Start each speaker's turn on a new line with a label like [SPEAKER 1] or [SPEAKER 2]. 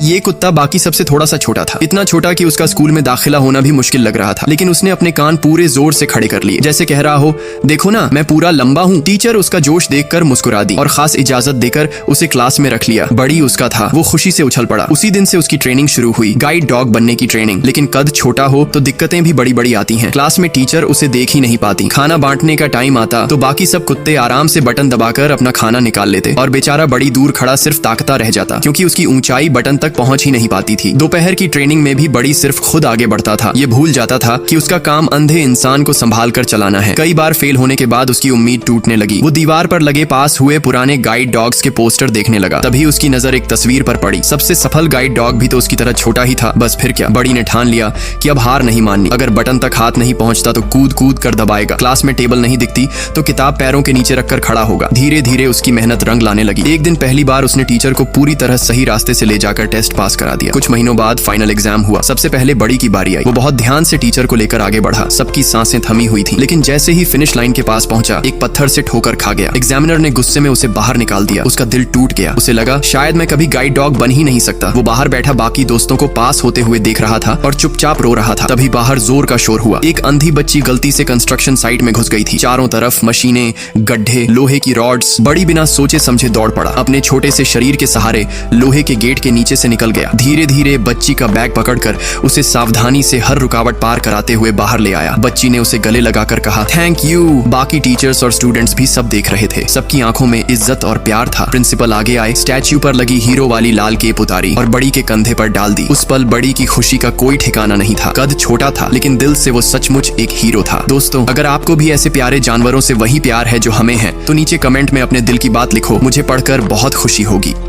[SPEAKER 1] ये कुत्ता बाकी सबसे थोड़ा सा छोटा था, इतना छोटा कि उसका स्कूल में दाखिला होना भी मुश्किल लग रहा था। लेकिन उसने अपने कान पूरे जोर से खड़े कर लिए, जैसे कह रहा हो, देखो ना मैं पूरा लंबा हूँ। टीचर उसका जोश देखकर मुस्कुरा दी और खास इजाजत देकर उसे क्लास में रख लिया। बड़ी उसका था, वो खुशी से उछल पड़ा। उसी दिन से उसकी ट्रेनिंग शुरू हुई, गाइड डॉग बनने की ट्रेनिंग। लेकिन कद छोटा हो तो दिक्कतें भी बड़ी बड़ी आती हैं। क्लास में टीचर उसे देख ही नहीं पाती। खाना बांटने का टाइम आता तो बाकी सब कुत्ते आराम से बटन दबाकर अपना खाना निकाल लेते और बेचारा बड़ी दूर खड़ा सिर्फ ताकता रह जाता, क्योंकि उसकी ऊंचाई बटन तक पहुंच ही नहीं पाती थी। दोपहर की ट्रेनिंग में भी बड़ी सिर्फ खुद आगे बढ़ता था। ये भूल जाता था कि उसका काम अंधे इंसान को संभाल कर चलाना है। कई बार फेल होने के बाद उसकी उम्मीद टूटने लगी। वो दीवार पर लगे पास हुए पुराने गाइड डॉग्स के पोस्टर देखने लगा। तभी उसकी नजर एक तस्वीर पर पड़ी। सबसे सफल गाइड डॉग भी तो उसकी तरह छोटा ही था। बस फिर क्या, बड़ी ने ठान लिया कि अब हार नहीं माननी। अगर बटन तक हाथ नहीं पहुंचता तो कूद कूद कर दबाएगा। क्लास में टेबल नहीं दिखती तो किताब पैरों के नीचे रखकर खड़ा होगा। धीरे धीरे उसकी मेहनत रंग लाने लगी। एक दिन पहली बार उसने टीचर को पूरी तरह सही रास्ते से ले जाकर टेस्ट पास करा दिया। कुछ महीनों बाद फाइनल एग्जाम हुआ। सबसे पहले बड़ी की बारी आई। वो बहुत ध्यान से टीचर को लेकर आगे बढ़ा। सबकी सांसें थमी हुई थी। लेकिन जैसे ही फिनिश लाइन के पास पहुंचा, एक पत्थर से ठोकर खा गया। एग्जामिनर ने गुस्से में उसे बाहर निकाल दिया। उसका दिल टूट गया। उसे लगा शायद मैं कभी गाइड डॉग बन ही नहीं सकता। वो बाहर बैठा बाकी दोस्तों को पास होते हुए देख रहा था और चुपचाप रो रहा था। तभी बाहर जोर का शोर हुआ। एक अंधी बच्ची गलती से कंस्ट्रक्शन साइट में घुस गई थी। चारों तरफ मशीनें, गड्ढे, लोहे की रॉड्स। बड़ी बिना सोचे समझे दौड़ पड़ा। अपने छोटे से शरीर के सहारे लोहे के गेट के नीचे से निकल गया। धीरे धीरे बच्ची का बैग पकड़कर उसे सावधानी से हर रुकावट पार कराते हुए बाहर ले आया। बच्ची ने उसे गले लगाकर कहा, थैंक यू। बाकी टीचर्स और स्टूडेंट्स भी सब देख रहे थे। सबकी आंखों में इज्जत और प्यार था। प्रिंसिपल आगे आए, स्टैच्यू पर लगी हीरो वाली लाल केप उतारी और बड़ी के कंधे पर डाल दी। उस पल बड़ी की खुशी का कोई ठिकाना नहीं था। कद छोटा था लेकिन दिल से वो सचमुच एक हीरो था। दोस्तों, अगर आपको भी ऐसे प्यारे जानवरों से वही प्यार है जो हमें है, तो नीचे कमेंट में अपने दिल की बात लिखो। मुझे पढ़कर बहुत खुशी होगी।